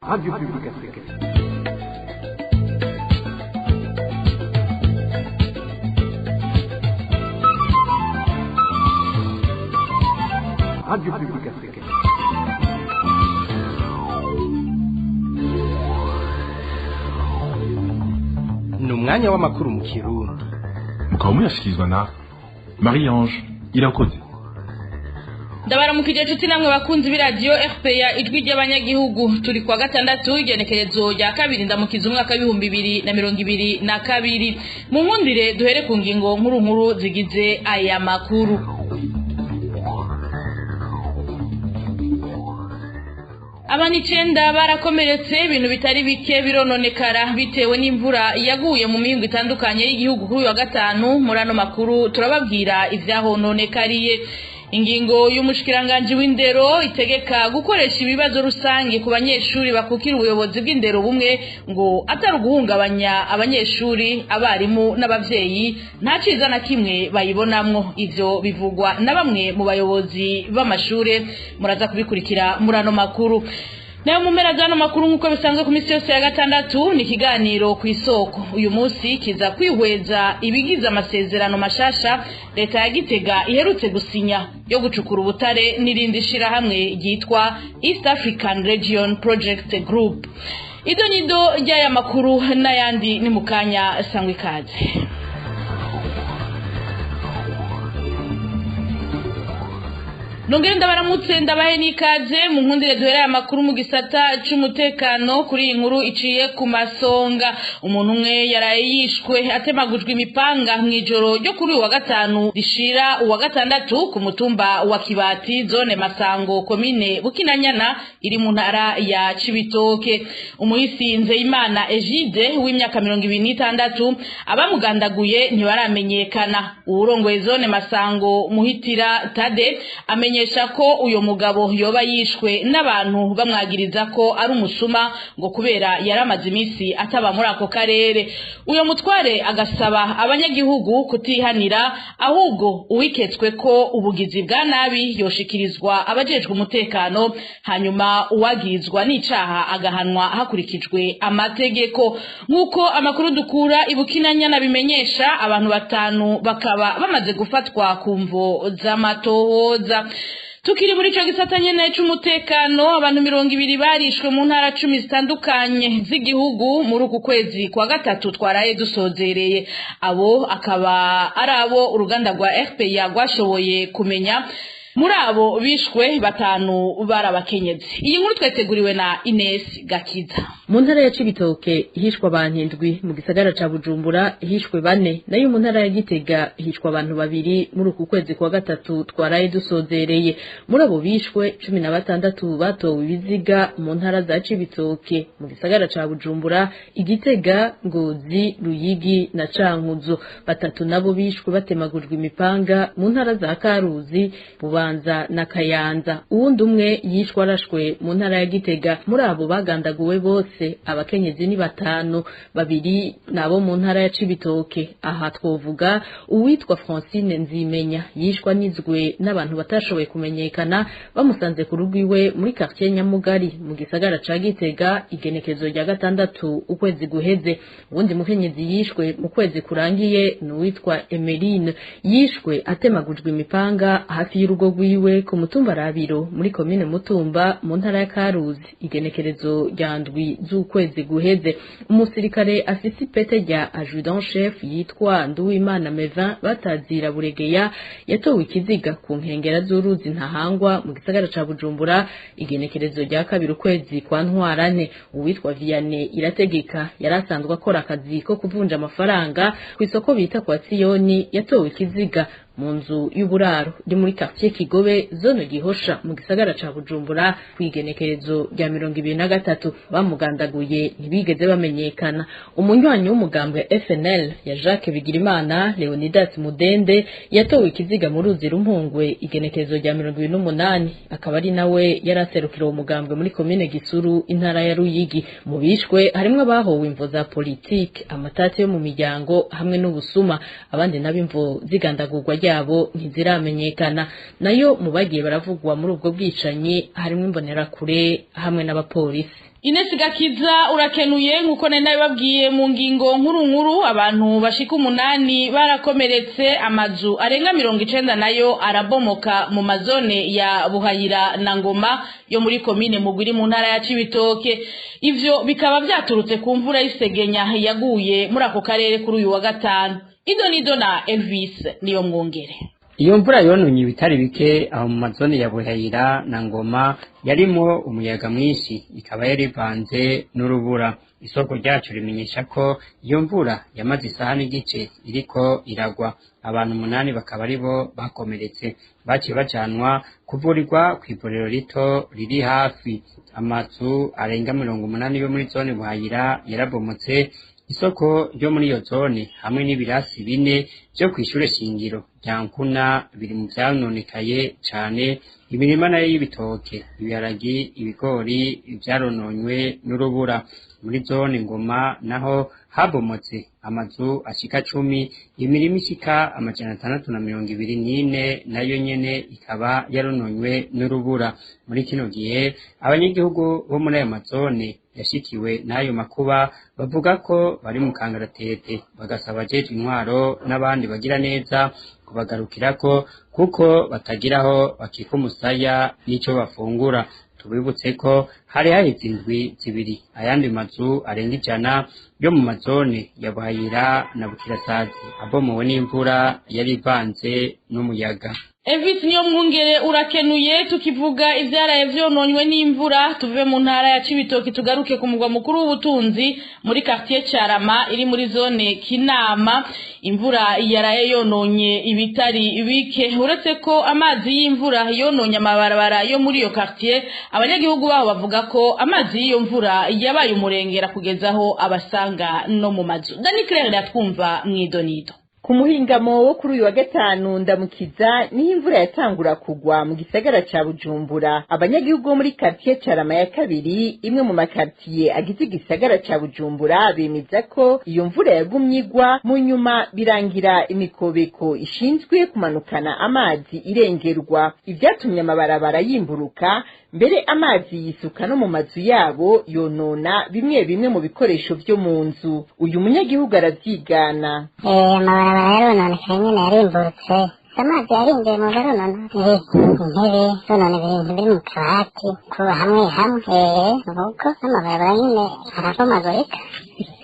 Radio Publique Africaine. Radio Publique Africaine. Ni umwanya w'amakuru mu Kirundi. Mukaba muyashyikirizwa na Marie-Ange Irakoze. Ndabaramukije nshuti namwe bakunzi b'iradiyo RPA ijwi ry'abanyagihugu, turi kwa gatandatu igenekerezo rya kabiri ndamukiza umwaka w'ibihumbi 2022. Mu nkundire duhere ku ngingo nkuru nkuru zigize aya makuru. Abana 9 barakomeretse, ibintu bitari bike birononekara bitewe n'imvura yaguye mu mihingo itandukanye y'igihugu kuri wa gatanu. Muri ano makuru turababwira ivyahononekariye. Ingingo y'umushikiranganje w'indero itegeka gukoresha ibibazo rusange ku banyeshuri bakukira ubuyobozi bw'indero bumwe ngo atari guhungabanya abanyeshuri, abarimu n'abavyeyi nta ciza na kimwe bayibonamwo. Ivyo bivugwa na bamwe mu bayobozi b'amashure, muraza kubikurikira muri ano makuru. Nayo mumera zano makuru nkuko bisanzwe ku misi yose ya gatandatu ni kiganiro ku isoko. Uyu munsi kiza kwihweza ibigize amasezerano mashasha leta ya Gitega iherutse gusinya yo gucukura ubutare n'irindi shira hamwe ryitwa East African Region Project Group. Ido nido ry'aya makuru n'ayandi ni mukanya sangwe ikaze. Nongenda baramutse ndabahe nikaze mu nkundire duhereye amakuru mu gisata c'umutekano. Kuri inkuru iciye ku masonga, umuntu umwe yaraye yishwe atemagujwe imipanga mwijoro ryo kuri wa gatanu rishira uwa gatandatu ku mutumba wa Kibati, zone Masango, komine Bukinanyana, iri mu ntara ya Cibitoke. Umuhisinze Imana Egide w'imyaka 26 abamugandaguye ntibaramenyekana. Urongoye zone Masango Muhitira Tade amenyesha ko uyo mugabo yoba yishwe n'abantu bamwagiriza ko ari umusuma ngo kubera yaramaze imisi ataba muri ako karere. Uyo mutware agasaba abanyagihugu kutihanira, ahubwo uwiketswe ko ubugizi bwa nabi yoshikirizwa abajejwe umutekano, hanyuma uwagirizwa n'icaha agahanwa hakurikijwe amategeko. Nkuko amakuru dukura Ibukinanyana bimenyesha, abantu 5 bakaba bamaze gufatwa ku mvo z'amatohoza. Tukiri muri ico gisata nyene c'umutekano, abantu 200 barishwe mu ntara 10 zitandukanye z'igihugu muri uku kwezi kwa gatatu twaraye dusozereye. Abo akaba ari abo uruganda rwa RPA rwashoboye kumenya. Muri abo bishwe 5 barabakenyezi. Iyi nkuru tweteguriwe na Ines Gakiza. Mu ntara ya Cibitoke hishwe abantu 7, mu gisagara ca Bujumbura hishwe 4, nayo mu ntara ya Gitega hishwe abantu 2 muri uku kwezi kwa gatatu twaraye dusozereye. Muri abo bishwe 16 batowe ibiziga mu ntara za Cibitoke, mu gisagara ca Bujumbura, Igitega, Ngozi, Ruyigi na Cankuzo. 3 nabo bishwe batemagujwe imipanga mu ntara za Karuzi, Bubanza na Kayanza. Uwundi umwe yishwe arashwe mu ntara ya Gitega. Muri abo bagandaguwe bose abakenyezi ni 5, 2 nabo mu ntara ya Cibitoke. Aha twovuga uwitwa Francine Nzimenya yishwa nizwe n'abantu batashoboye kumenyekana, bamusanze ku rugwiwe muri quartier Nyamugari mu gisagara ca Gitega igenekezo rya gatandatu ukwezi guheze. Uwundi mukenyezi yishwe mu kwezi kurangiye n'uwitwa Emeline, yishwe atemagujwe imipanga hafi y'urugo rwiwe ku mutumba Rabiro muri komine Mutumba mu ntara ya Karuzi igenekerezo rya ndwi z'ukwezi guheze. Umusirikare afise ipete rya adjudant chef yitwa Nduwimana Mevin batazira Buregeya yatowe ikiziga ku nkengera z'uruzi Ntahangwa mu gisagara ca Bujumbura igenekerezo rya kabiri ukwezi kwa Ntwarane. Uwitwa Vianney Irategeka yarasanzwe akora akazi ko kuvunja amafaranga ku isoko bita kwa Siyoni, yatowe ikiziga mu nzu y'uburaro iri muri quartier Kigobe, zone Gihosha mu gisagara ca Bujumbura kwigenekerezo rya 2023. Bamugandaguye ntibigeze bamenyekana. Umunywanyi w'umugambwe FNL ya Jacques Bigirimana Leonidas Mudende yatowe ikiziga mu ruzi Rumpungwe igenekerezo rya 2028, akaba ari nawe yaraserukira umugambwe muri komine Gisuru intara ya Ruyigi. Mu bishwe harimwe abahowe imvo za politike, amatati yo mu miryango hamwe n'ubusuma, abandi nabimvo zigandagurwa ryabo ntiziramenyekana nayo mu bagiye baravugwa muri ubwo bwicanyi harimo imbonerakure hamwe n'abapolisi. Ines Gakiza urakenuye nkuko nari babwiye mu ngingo nkuru abantu bashika 8 barakomeretse, amazu arenga 90 nayo arabomoka mu mazone ya Buhayira na Ngoma yo muri komine Mugwiri mu ntara ya Cibitoke. Ivyo bikaba vyaturutse ku mvura y'isegenya yaguye muri ako karere kuri uyu wa gatanu. Idonido na Elvis niyo mwongere. Iyo mvura yononye ibitari bike aho mu mazone ya Buhayira na Ngoma yarimo umuyaga mwinshi, ikaba yarivanze n'urubura. Isoko ryacu rimenyesha ko iyo mvura yamaze isaha n'igice iriko iragwa. Abantu 8 bakaba aribo bakomeretse, baciye bacanwa kuvurirwa kw'ivuriro rito riri hafi. Amazu arenga 80 yo muri zone Buhayira yarabomotse. Isoko ryo muri iyo zone hamwe n'ibirasi 4 byo kwishure shingiro Ryankuna biri mu byanonekaye cyane. Imirima nayo y'ibitoke, ibiharagi, ibigori byarononywe n'urubura. Muri zone Ngoma naho habomotse amazu ashika 10, imirima ishika 624 nayo nyene ikaba yarononywe n'urubura. Muri kino gihe abanyagihugu bo muri ayo mazone yashikiwe n'ayo makuba bavuga ko bari mu kangaratete, bagasaba jeje intwaro n'abandi bagira neza kubagarukirako kuko batagiraho bakika umusaya n'ico bafungura. Tubibutse ko hari haheze indwi zibiri ayandi mazu arenga 100 yo mu mazone ya Buhayira na Bukirasazi abomowe n'imvura yari ivanze n'umuyaga. Elvis niyo mwungere urakenuye. Tukivuga ivyaraye vyononywe n'imvura tuve mu ntara ya Cibitoke tugaruke ku mugwa mukuru w'ubutunzi muri quartier Carama iri muri zone Kinama. Imvura yaraye yononye ibitari bike, uretse ko amazi y'imvura yononye amabarabara yo muri iyo quartier. Abanyagihugu baho bavuga ko amazi y'iyo mvura yabaye umurengera kugezaho abasanga no mu mazu. Dani Claire yatwumva mwidonido. Ku muhingamo wo kuri uyu wa gatanu ndamukiza niho imvura yatangura kugwa mu gisagara ca Bujumbura. Abanyagihugu bo muri quartier Carama ya kabiri, imwe mu makartier agize igisagara ca Bujumbura, bemeza ko iyo mvura yagumye igwa, mu nyuma birangira imikobeko ishinzwe kumanukana amazi irengerwa. Ivyatumye amabarabara yimburuka, mbere amazi yisuka no mu mazu yabo yonona bimwe mu bikoresho vyo mu nzu. Uyu munyagihugu aravyigana. Yarononekaye nyene yarimburutse, amazi yarinjiye mu baronona intebe zonona ibintu biri mu kabati kuba hamwe nuko n'amabarabara nyene arabomagurika.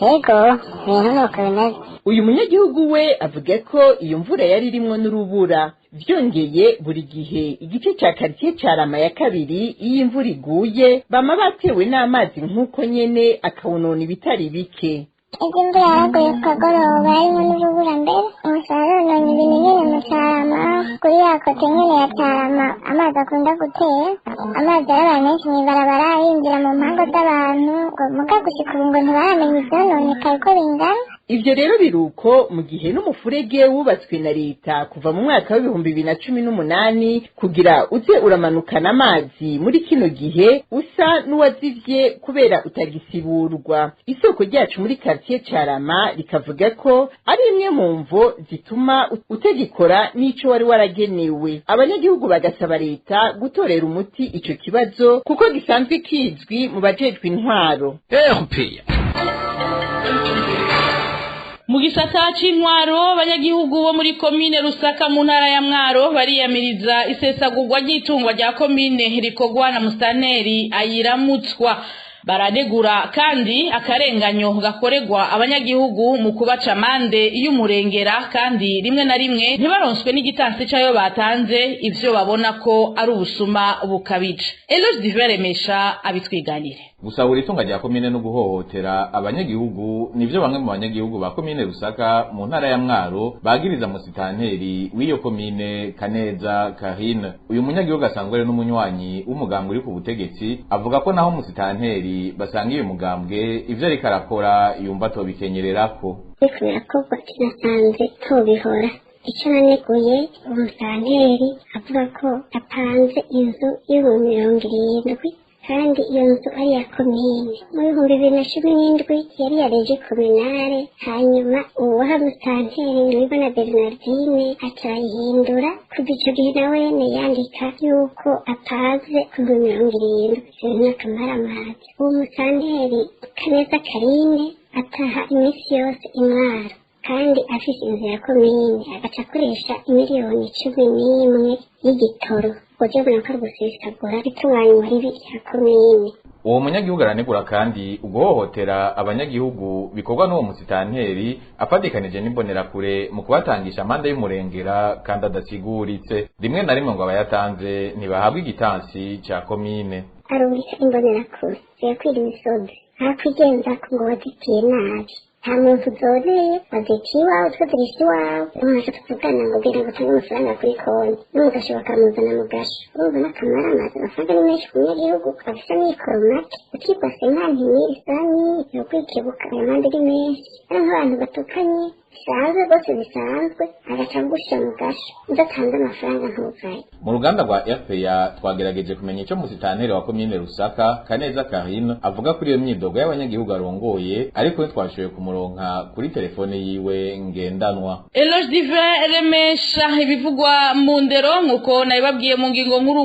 Yego ibintu nuko bimeze. Uyu munyagihugu we avuga ko iyo mvura yari irimwo n'urubura. Vyongeye buri gihe igice ca quartier Carama ya kabiri iyo imvura iguye bama batewe n'amazi nk'uko nyene akawunona ibitari bike. Imvura yaraguye ku kagoroba harimo n'urubura mbere, umusaruro ni ibintu nyene mu Carama kuri ya kote nyene ya Carama amazi akunda gutera. Amazi yarabaye menshi mw'ibarabara yinjira mu mpango z'abantu, muga gushika ubu ngo ntibaramenya ivyononekaye uko bingana. Ivyo rero biruko mu gihe n'umufurege wubatswe na leta kuva mu mwaka w'2018 kugira uze uramanukana amazi muri kino gihe usa n'uwazivye kubera utagisiburwa. Isoko ryacu muri quartier Carama rikavuga ko ari imwe mu mvo zituma utagikora n'ico wari waragenewe. Abanyagihugu bagasaba leta gutorera umuti ico kibazo kuko gisanzwe kizwi mu bajejwe intwaro. Mu gisata c'intwaro, abanyagihugu bo muri komine Rusaka mu ntara ya Mwaro bariyamiriza isesagurwa ry'itungwa rya komine rikogwa na musitanteri Ayiramutswa. Baranegura kandi akarenganyo gakoregwa abanyagihugu mu kubaca amande y'umurengera, kandi rimwe na rimwe ntibaronswe n'igitansi cayo batanze, ivyo babona ko ari ubusuma bukabije. Eloge Diveremesha abitwiganire. Gusahura itunga rya komine no guhohotera abanyagihugu nivyo bamwe mu banyagihugu ba komine Rusaka mu ntara ya Mwaro bagiriza musitanteri w'iyo komine Kaneza Karine. Uyu munyagihugu asanzwe ari n'umunywanyi w'umugambwe uri ku butegetsi, avuga ko naho musitanteri basanga iyo mugambwe ivyo ariko arakora yumva tobikenyererako. Birakorwa kinasanzwe tubihora. Icyo naneguye umusitanteri avuga ko apanze inzu y'ibihumbi 70 kandi iyo nzu ari iya komine mu 2017 yari ya regi kominare hanyuma uwaha musanteri Nibona Bernardine acarayihindura kuva ico gihe nawene yandika yuko ataze ku 70 n'akamaramazi uwo musanteri Kaneza Karine ataha iminsi yose imwaro kandi afise inzu ya komine agaca akoresha imiliyoni 11 y'igitoro kugira ngo nakore gusesagura itunganywa ribi rya komine. Uwo munyagihugu aranegura kandi uguhohotera abanyagihugu bikorwa n'uwo musitanteri afadikanije n'imbonerakure mu kubatangisha amande y'umurengera kandi adasiguritse rimwe na rimwe ngo abayatanze ntibahabwa igitansi ca komine. Arungika imbonerakure ziyakwira imisozi hakwigenza ngo wazitiye nabi nta muntu uzoreye wazitiye iwawe twazirisha iwawe umuntu tuvugana ngo bwira ngo utange amafaranga kuri konti n'umugasho bakamuzana mu gasho urumva n'akamaramazi amafaranga ni menshi ku munyagihugu afise amikoro make ukigwase nka ntimiri sani yo kwikebuka ayo mande ari menshi ari nk'abantu batukanye bisanzwe rwose bisanzwe agaca gushyira mu gasho udatanze amafaranga ntuvaye. Mu ruganda rwa RPA twagerageje kumenya ico musitanteri wa komine Rusaka Kaneza Karine avuga kuri iyo myidogo y'abanyagihugu arongoye ariko twashoboye kumuronka kuri telefone yiwe ngendanwa. Eloge Divin remesha ibivugwa mu ndero nkuko nabibabwiye mu ngingo nkuru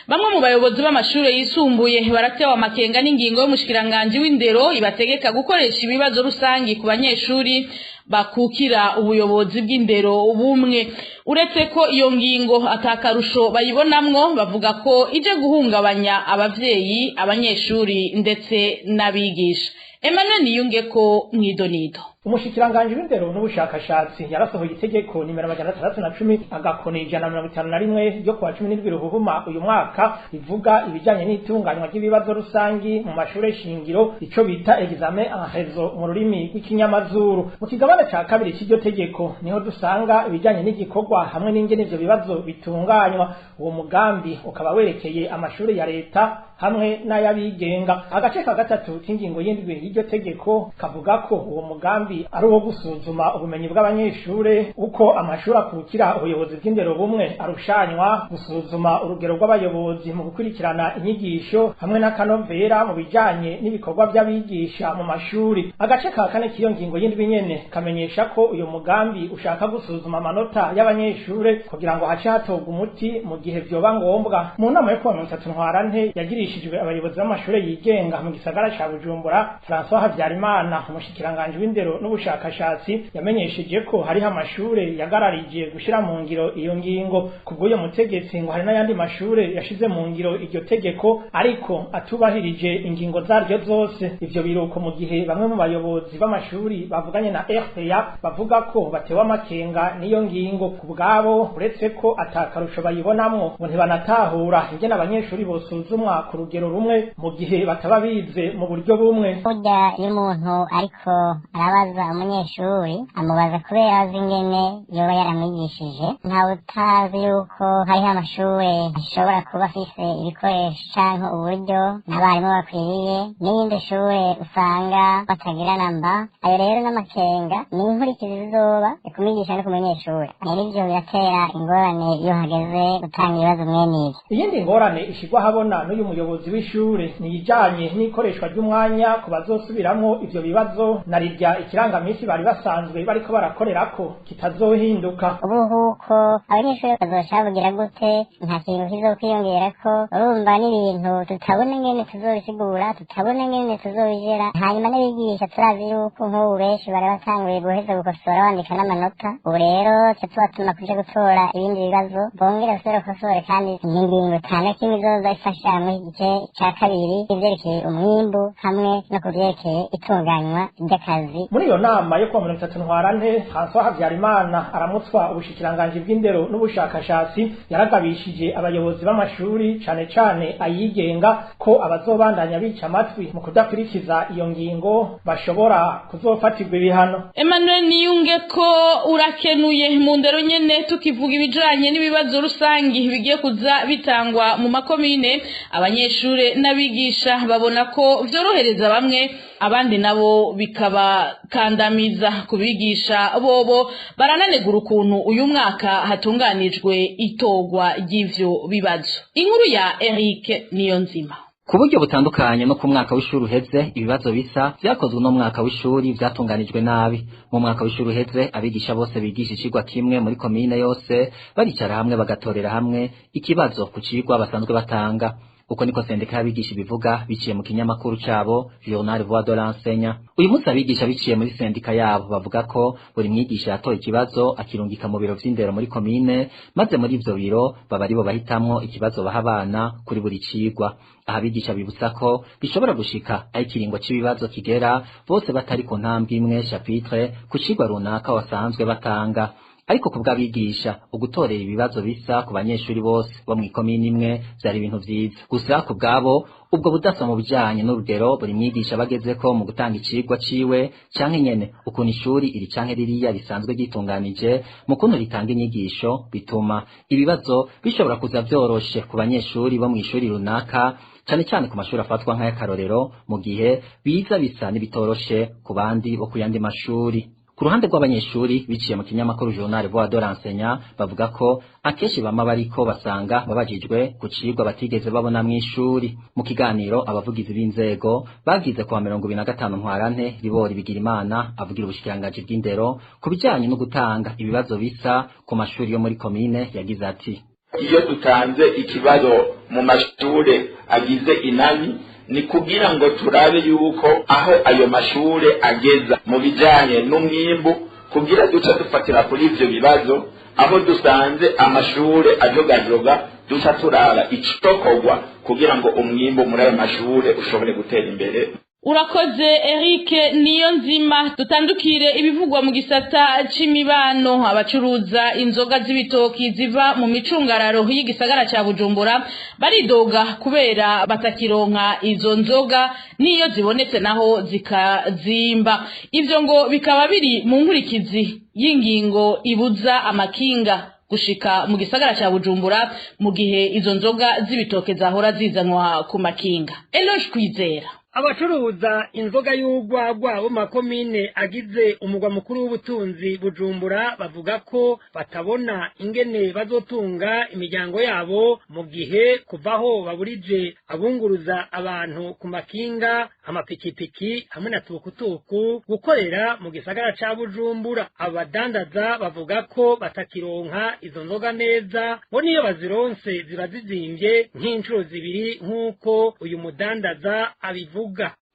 bamwe mu bayobozi b'amashure yisumbuye baratewa amakenga n'ingingo y'umushikiranganje w'indero ibategeka gukoresha ibibazo rusangi ku banyeshuri bakukira ubuyobozi bw'indero ubumwe. Uretse ko iyo ngingo atakarusho bayibonamwo bavuga ko ije guhungabanya abavyeyi abanyeshuri ndetse n'abigisha. Emmanuel Niyungeko mwidonido. Umushikiranganje w'indero n'ubushakashatsi yarasohoye itegeko nimero 610 agakoni 151 ryo kwa 17 Ruhuhuma uyu mwaka rivuga ibijanye n'itunganywa ry'ibibazo rusangi mu mashure shingiro ico bita examen en réseau mu rurimi rw'ikinyamazuru. Mu kigabane ca kabiri cy'iryo tegeko niho dusanga ibijanye n'igikorwa hamwe n'ingene ivyo bibazo bitunganywa. Uwo mugambi ukaba werekeye amashure ya leta hamwe n'ayabigenga. Agace ka gatatu k'ingingo y'indwi y'iryo tegeko kavuga ko uwo mugambi ari uwo gusuzuma ubumenyi bw'abanyeshure uko amashuri akukira ubuyobozi bw'indero bumwe arushanywa, gusuzuma urugero rw'abayobozi mu gukurikirana inyigisho hamwe n'akanovera mu bijanye n'ibikorwa by'abigisha mu mashuri. Agace ka kane k'iyo ngingo y'indwi nyene kamenyesha ko uyu mugambi ushaka gusuzuma amanota y'abanyeshure kugira ngo hace hatogwa umuti mu gihe vyoba ngombwa. Mu nama yo kuwa 30 Ntwarante yagirishijwe abayobozi b'amashure yigenga mu gisagara ca Bujumbura, François Havyarimana umushikiranganje w'indero n'ubushakashatsi yamenyesheje ko hari amashure yagararije gushira mu ngiro iyo ngingo. Kubw'uyo mutegetsi ngo hari n'ayandi mashure yashize mu ngiro iryo tegeko ariko atubahirije ingingo zaryo zose. Ivyo biruko mu gihe bamwe mu bayobozi b'amashuri bavuganye na RPA bavuga ko batewe amakenga n'iyo ngingo. Kubwabo uretse ko atakarusho bayibonamwo ngo ntibanatahura ingene abanyeshuri bosuzumwa ku rugero rumwe mu gihe bataba bize mu buryo bumwe. Burya iyo umuntu ariko arabaza umunyeshuri amubaza kubera azi ingene yoba yaramwigishije, ntawe utazi yuko hariho amashure ashobora kuba afise ibikoresho canke uburyo n'abarimu bakwiriye n'iyindi shure usanga batagira namba. Ayo rero n'amakenga ni inkurikizi zizoba ku mwigisha no ku munyeshuri. Rero ivyo biratera ingorane iyo hageze gutanga ibibazo mwene ivyo. Iyindi ngorane ishigwa habona n'uyu muyobozi w'ishure ni ijanye n'ikoreshwa ry'umwanya ku bazosubiramwo ivyo bibazo na rirya ikirangamisi bari basanzwe bariko barakorerako kitazohinduka. Ubu huko abanyeshuri bazoshabugira gute nta kintu kizokwiyongerako, urumva n'ibintu tutabona ngene tuzobisigura, tutabona ngene tuzobigera. Hanyuma n'abigisha turazi yuko nk'ubu benshi bari batanguye guheza gukosora bandika n'amanota. Ubu rero tubatuma kuja gutora ibindi bibazo bongera basubire gukosore kandi n'ingingo itana kimwe izoza ifasha mu gice ca kabiri ivyerekeye umwimbu hamwe no kuvyerekeye itunganywa ry'akazi. Muri iyo nama yo kuwa 30 Ntwarante, François Havyarimana aramutswa ubushikiranganje bw'indero n'ubushakashatsi yaragabishije abayobozi b'amashuri cane cane ayigenga ko abazobandanya bica amatwi mu kudakurikiza iyo ngingo bashobora kuzofatirwa ibihano. Emmanuel Niyungeko urakenuye. Mu ndero nyene tukivuga ibijanye n'ibibazo rusangi bigiye kuza bitangwa mu makomine, abanyeshure n'abigisha babona ko vyorohereza bamwe abandi nabo bikabakandamiza. Kubigisha bobo barananegura ukuntu uyu mwaka hatunganijwe itogwa ry'ivyo bibazo. Inkuru ya Eric Niyonzima. ku buryo butandukanye no ku mwaka w'ishuri uheze ibibazo bisa vyakozwe no mwaka w'ishuri vyatunganijwe nabi. Mu mwaka w'ishuri uheze abigisha bose bigisha icigwa kimwe muri komine yose baricara hamwe bagatorera hamwe ikibazo ku cigwa basanzwe batanga. Uko niko sendika y'abigisha bivuga biciye mu kinyamakuru cabo Journal Voix de l'Enseignant. Uyu munsi abigisha biciye muri sendika yabo bavuga ko buri mwigisha yatoye ikibazo akirungika mu biro vy'indero muri komine, maze muri ivyo biro baba aribo bahitamwo ikibazo baha abana kuri buri cigwa. Aha abigisha bibutsa ko bishobora gushika aho ikiringo c'ibibazo kigera bose batari ku ntambwe imwe chapitre ku cigwa runaka wasanzwe batanga. Ariko kubw'abigisha ugutorera ibibazo bisa ku banyeshuri bose bo mw'ikomine imwe vyari ibintu vyiza. Gusa kubwabo ubwo budasa mu bijanye n'urugero buri mwigisha bagezeko mu gutanga icigwa ciwe canke nyene ukuntu ishuri iri canke ririya risanzwe gitunganije mu kuntu ritanga inyigisho bituma ibibazo bishobora kuza vyoroshe ku banyeshuri bo mw'ishuri runaka, cane cyane ku mashuri afatwa nk'ayakarorero, mu gihe biza bisa n'ibitoroshe ku bandi bo kuyandi mashuri. Ku ruhande rw'abanyeshuri biciye mu kinyamakuru Journal Voix de l'Enseignant bavuga ko akenshi bama bariko basanga babajijwe ku cigwa batigeze babona mw'ishuri. Mu kiganiro abavugizi b'inzego bagize kwa 25 ntwarante Ribori Bigirimana avugira ubushikiranganji bw'indero ku bijanye no gutanga ibibazo bisa ku mashuri yo muri komine yagize ati: iyo dutanze ikibazo mu mashure agize inani ni kugira ngo turabe yuko aho ayo mashure ageza mu bijanye n'umwimbu, kugira duca dufatira kuri ivyo bibazo aho dusanze amashure ajogajoga duca turaba icokorwa kugira ngo umwimbu muri ayo mashure ushobore gutera imbere. Urakoze Eric Niyonzima. Dutandukire ibivugwa mu gisata c'imibano. Abacuruza inzoga z'ibitoki ziva mu micungararo y'igisagara ca Bujumbura baridoga kubera batakironka izo nzoga, niyo zibonetse naho zikazimba. Ivyo ngo bikaba biri mu nkurikizi y'ingingo ibuza amakinga gushika mu gisagara ca Bujumbura mu gihe izo nzoga z'ibitoke zahora zizanwa ku makinga. Eloge Kwizera. Abacuruza inzoga y'urwagwa bo makomine agize umugwa mukuru w'ubutunzi Bujumbura bavuga ko batabona ingene bazotunga imiryango yabo mu gihe kuvaho baburije abunguruza abantu ku makinga, amapikipiki hamwe na tukutuku gukorera mu gisagara ca Bujumbura. Abadandaza bavuga ko batakironka izo nzoga neza, bo niyo bazironse ziba zizimvye nk'inshuro zibiri nk'uko uyu mudandaza abivuga.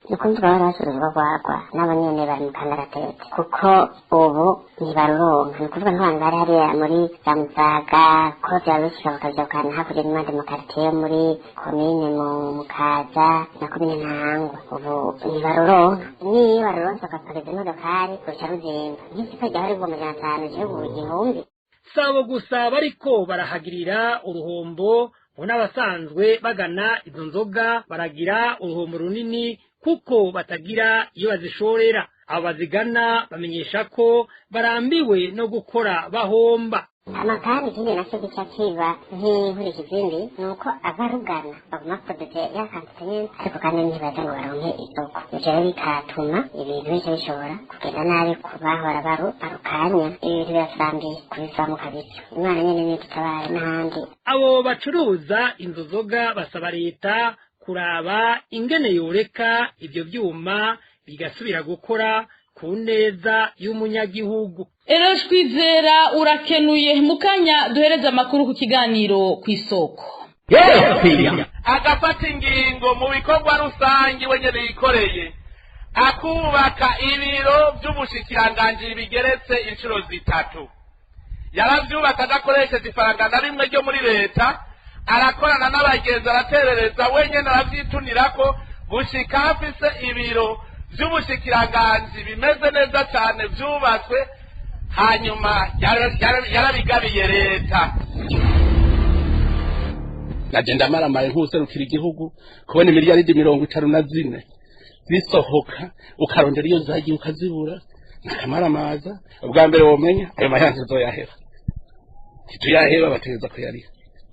Nukundi barasubizwa gwagwa n'abanyene bari mu kandaratete kuko ubu ntibaruronka. Ni kuvuga ntwangari hariya muri Zamusaga ko vyarusha bakazokana hakurya n'imande mu quartier muri komine mu Mukaza na komine Ntahangwa, ubu ntibaruronka. Niyo baruronse bakapakiza imodokari ruca ruzimba nk'ikipe ryahari bwo majana 5 gihugu igihumbi. Sabo gusa bariko barahagirira uruhombo, n'abasanzwe bagana izo nzoga baragira uruhombo runini kuko batagira iyo bazishorera. Abazigana bamenyesha ko barambiwe no gukora bahomba. Amakani ikindi nacyo gica kiba nk'inkurikizi nuko abarugana baguma produce yakantanye ariko kandi ntibaza ngo baronke isoko. Ivyo rero bikatuma ibintu bice bishobora kugenda nabi kubahora barukanya, ibintu birasambiye kubivamo kabisa. Imana nyene niyo dutabaye n'ahandi. Abo bacuruza inzo nzoga basaba leta kuraba ingene yoreka ivyo vyuma bigasubira gukora ku neza y'umunyagihugu. Eloge Kwizera urakenuye. Mukanya duhereza amakuru ku kiganiro kw'isoko. Agafata ingingo mu bikorwa rusangi wenyene yikoreye akubaka ibiro vy'ubushikiranganji bigeretse inshuro zitatu. Yaravyubaka adakoresheje ifaranga na rimwe ryo muri leta, arakorana n'abagenzi araterereza wenyene aravyitunirako gushika hafise ibiro vy'ubushikiranganji bimeze neza cyane vyubatswe, hanyuma yarabigabiye leta. Nagenda maramaye nk'userukira igihugu kubona miliyaridi 54 zisohoka ukarondera iyo zagiye ukazibura nakamaramaza. Ubwa mbere womenya ayo mayanzu zoyahera tuyaheba bategeza ko yari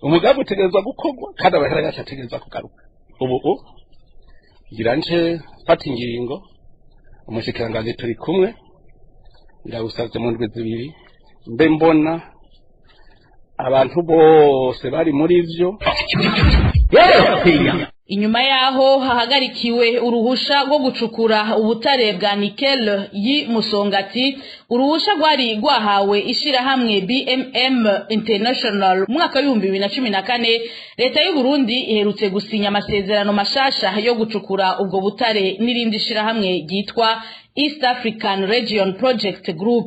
umugambi utegerezwa gukorwa kandi abahera yacu ategereza kugaruka. Ubu ngira nje fata ingingo umushikiranganji turi kumwe ndawusavye mu ndwi zibiri mbe mbona abantu bose bari muri ivyo. inyuma yaho hahagarikiwe uruhusha rwo gucukura ubutare bwa nikel yi Musongati. Uruhusha rwari rwahawe ishirahamwe BMM International mu mwaka wa 2014. Leta y'u Burundi iherutse gusinya amasezerano mashasha yo gucukura ubwo butare n'irindi shirahamwe ryitwa East African Region Project Group.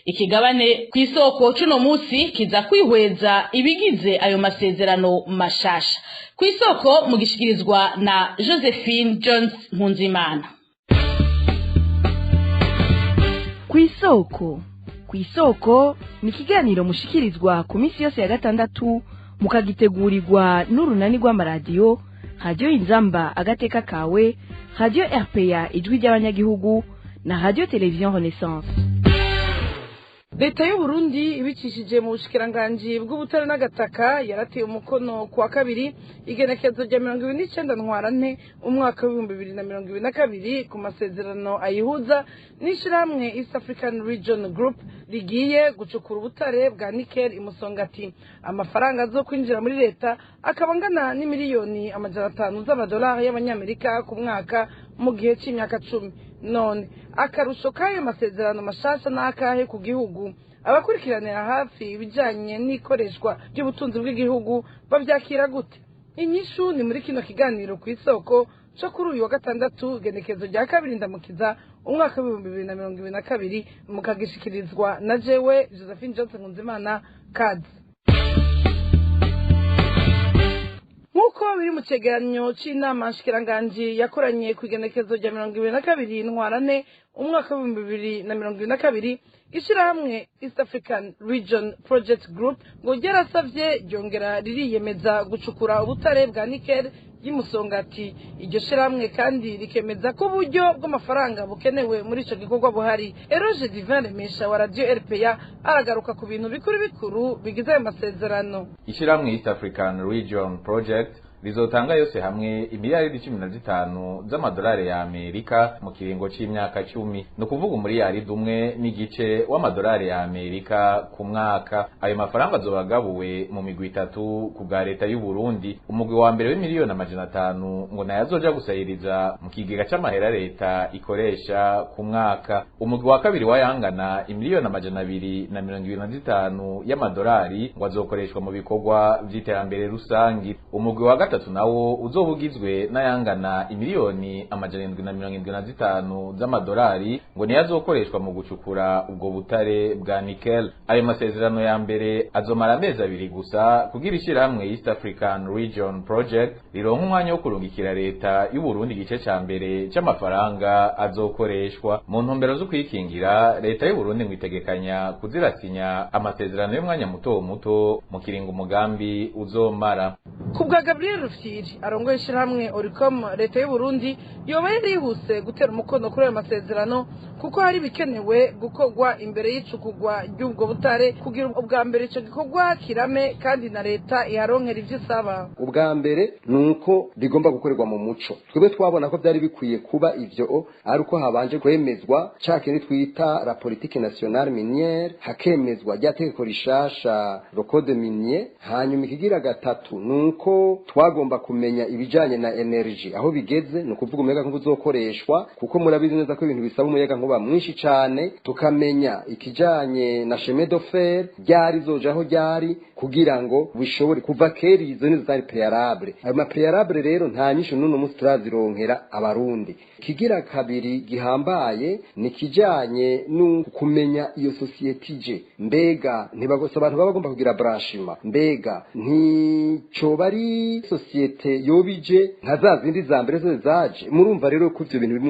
Ikigabane kw'isoko cuno musi kiza kwihweza ibigize ayo masezerano mashasha. Kw'isoko mugishikirizwa na Josephine Jones Mpunzimana. Kw'isoko ni ikiganiro mushikirizwa ku minsi yose ya gatandatu mukagitegurirwa n'urunani rw'amaradiyo Radio Inzamba agateka kawe, Radio RPA ijwi ry'abanyagihugu na Radio Television Renaissance. Leta y'u Burundi ibicishije mu bushikiranganje bw'ubutare n'agataka yarateye umukono kwa kabiri igenekezo rya 29 ntwarante umwaka wa 2022 ku masezerano ayihuza n'ishiramwe East African Region Group rigiye gucukura ubutare bwa nickel i Musongati. Amafaranga zo kwinjira muri leta akabangana ni miliyoni $500 z'amadolari y'abanyamerika ku mwaka mu gihe cy'imyaka 10. None akarusho kayo masezerano mashasha n'akahe ku gihugu? Abakurikiranira hafi ibijanye n'ikoreshwa ry'ubutunzi bw'igihugu bavyakira gute? Inyishu ni muri kino kiganiro kw'isoko cyo kuri uyu wa gatandatu genekezo rya kabiri ndamukiza umwaka wa 2022 mukagishikirizwa na jewe Josephine Johnson Nkunzimana Kads. Nkuko biri mu cegeranyo c'inama nshikiranganje yakoranye ku igenekezo rya 2022 ntwarante umwaka wa 2022 ishirahamwe East African Region Project Group ngo ryarasavye ryongera ririyemeza gucukura ubutare bwa nickel y'Imusongati. Iryo shirahamwe kandi rikemeza ko uburyo bw'amafaranga bukenewe muri ico gikorwa buhari. Eroge Divin Remesha wa Radio RPA aragaruka ku bintu bikuru bigize ayo masezerano. Ishirahamwe East African Region Project rizotanga yose hamwe imiliyaridi 15 z'amadolari ya Amerika mu kiringo c'imyaka 10, no kuvuga umiliyaridi umwe n'igice w'amadolari ya Amerika ku mwaka. Ayo mafaranga azobagabuwe mu migwi 3 ku bwa leta y'u Burundi. Umugwi wa mbere w'imiliyoni 500 ngo nayazoja gusayiriza mu kigega c'amahera leta ikoresha ku mwaka. Umugwi wa kabiri wayangana imiliyoni 225 y'amadolari ngo azokoreshwa mu bikorwa vy'iterambere rusangi. Umugwi wa gatatu nawo uzobugizwe n'ayangana imiliyoni 775 z'amadolari ngo niyazokoreshwa mu gucukura ubwo butare bwa nickel. Ayo masezerano ya mbere azomara amezi 2 gusa kugira ishirahamwe East African Region Project rironka umwanya wo kurungikira leta y'u Burundi igice ca mbere c'amafaranga azokoreshwa. Mu ntumbero zo kwikingira, leta y'u Burundi ngo itegekanya kuzirasinya amasezerano y'umwanya muto mu kiringo umugambi uzomara. Kubwa Gabriel Rufyiri arongoye ishirahamwe Oricom, leta y'u Burundi yoba yarihuse gutera umukono kuri ayo masezerano kuko hari bikenewe gukorwa imbere y'icukugwa ry'ubwo butare kugira ubwa mbere ico gikorwa kirame kandi na leta iharonkera ivyo isaba. Ubwa mbere nuko rigomba gukorerwa mu muco. Twebwe twabona ko byari bikwiye kuba ivyo ari uko habanje kwemezwa cakene twita la politique nationale minière, hakemezwa ryategeko rishasha le code minier. Hanyuma ikigira gatatu nuko twagomba kumenya ibijanye na energy aho bigeze, no kuvuga umuyaga nkuba uzokoreshwa kuko murabizi neza ko ibintu bisaba umuyaga nkuba mwinshi cane. Tukamenya ikijanye na chemin de fer ryari zojaho ryari kugira ngo bishobore kuva keri izo nizo zari préalable. Ayo ma préalable rero nta nyishu n'uno musi turazironkera abarundi. Kigira kabiri gihambaye ni kijanye no kumenya iyo societe je mbega ntibagose abantu bagomba kugira branchement, mbega ntico bari societe yobije nka za zindi za mbere zo zaje. Murumva rero ko ivyo bintu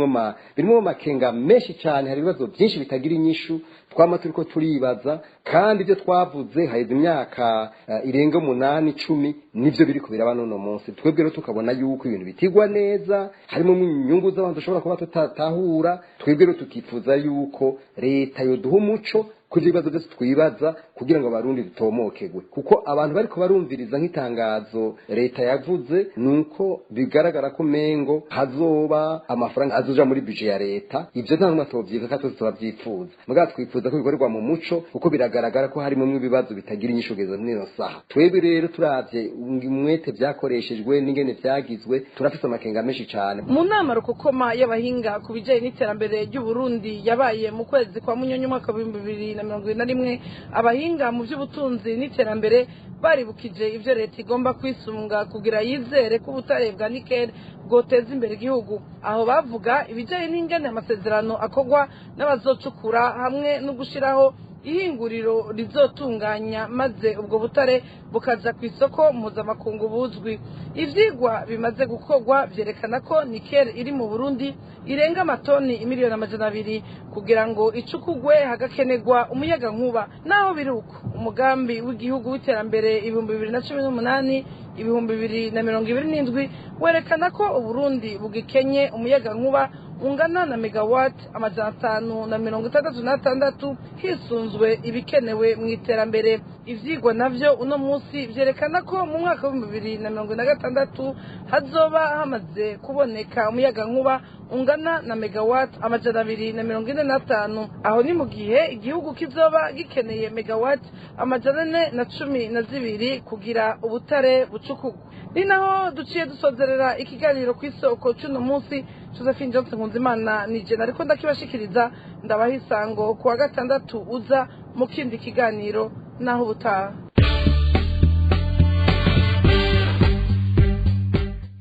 birimo makenga menshi cyane, hari ibibazo byinshi bitagira inyishu twama turiko turibaza, kandi ibyo twavuze haize imyaka irenga 8-10 nivyo biri kubiraba none munsi. Twebwe rero tukabona yuko ibintu bitigwa neza, harimo inyungu z'abantu dushobora kuba tutatahura. Twebwe rero tukifuza yuko leta yoduha umuco kuri ibibazo byose twibaza kugira ngo abarundi dutomokegwe kuko abantu bariko barumviriza nk'itangazo leta yavuze nuko bigaragara ko mengo hazoba amafaranga azoja muri budget ya leta ivyo nta numwe atovyika kandi tuzobyifuza muga twifuza ko bikorerwa mu muco kuko biragaragara ko harimo ibibazo bitagira inyishu kugeza nino saha twebwe rero turavye umwete vyakoreshejwe n'ingene vyagizwe turafise amakenga menshi cyane mu nama rukokoma y'abahinga ku bijanye n'iterambere ry'u Burundi yabaye mu kwezi kwa Munyonyo mwaka 2021 abahinga mu by'ubutunzi n'iterambere baribukije ivyo leta igomba kwisunga kugira yizere ko ubutare bwa nickel bwoteza imbere igihugu aho bavuga ibijanye n'ingene amasezerano akogwa n'abazocukura hamwe no gushiraho ihinguriro rizotunganya maze ubwo butare bukaja ku isoko mpuzamakungu buzwi ivyigwa bimaze gukorwa vyerekana ko nickel iri mu Burundi irenga amatoni 200,000 kugira ngo icukugwe hagakenegwa umuyaga nkuba naho biruko umugambi w'igihugu w'iterambere 2018 2027 werekana ko Uburundi bugikenye umuyaga nkuba ungana na megawatt 566 hisunzwe ibikenewe mu iterambere ivyigwa navyo uno munsi vyerekana ko mu mwaka wa 2026 hazoba hamaze kuboneka umuyaga nkuba ungana na megawatt 245 aho ni mu gihe igihugu kizoba gikeneye megawatt 412 kugira ubutare bucukugwa ni naho duciye dusozerera ikiganiro ku isoko cy'uno munsi Josephine Johnson Nkunzimana nije nariko ndakibashikiriza ndabaha isango ku wa gatandatu uza mu kindi kiganiro naho ubutaha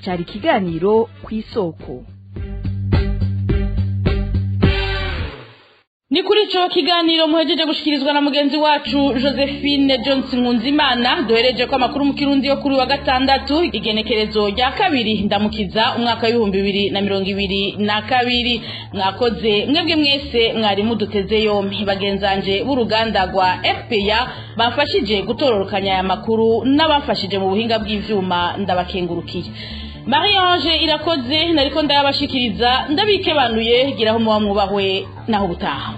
cyari ikiganiro ku isoko. Ni kuri ico kiganiro muhejeje gushikirizwa na mugenzi wacu Josephine Johnson Nkunzimana duhereje ko amakuru mu Kirundi yo kuri wa gatandatu igenekerezo rya kabiri ndamukiza umwaka wa 2022 mwakoze mwebwe mwese mwari muduteze yompi bagenzanje b'uruganda rwa FPA bafashije gutororokanya aya makuru n'abafashije mu buhinga bw'ivyuma ndabakengurukiye. Marie-Ange Irakoze nariko ndabashikiriza ndabikebanuye giraho muba mwubahwe naho butaha.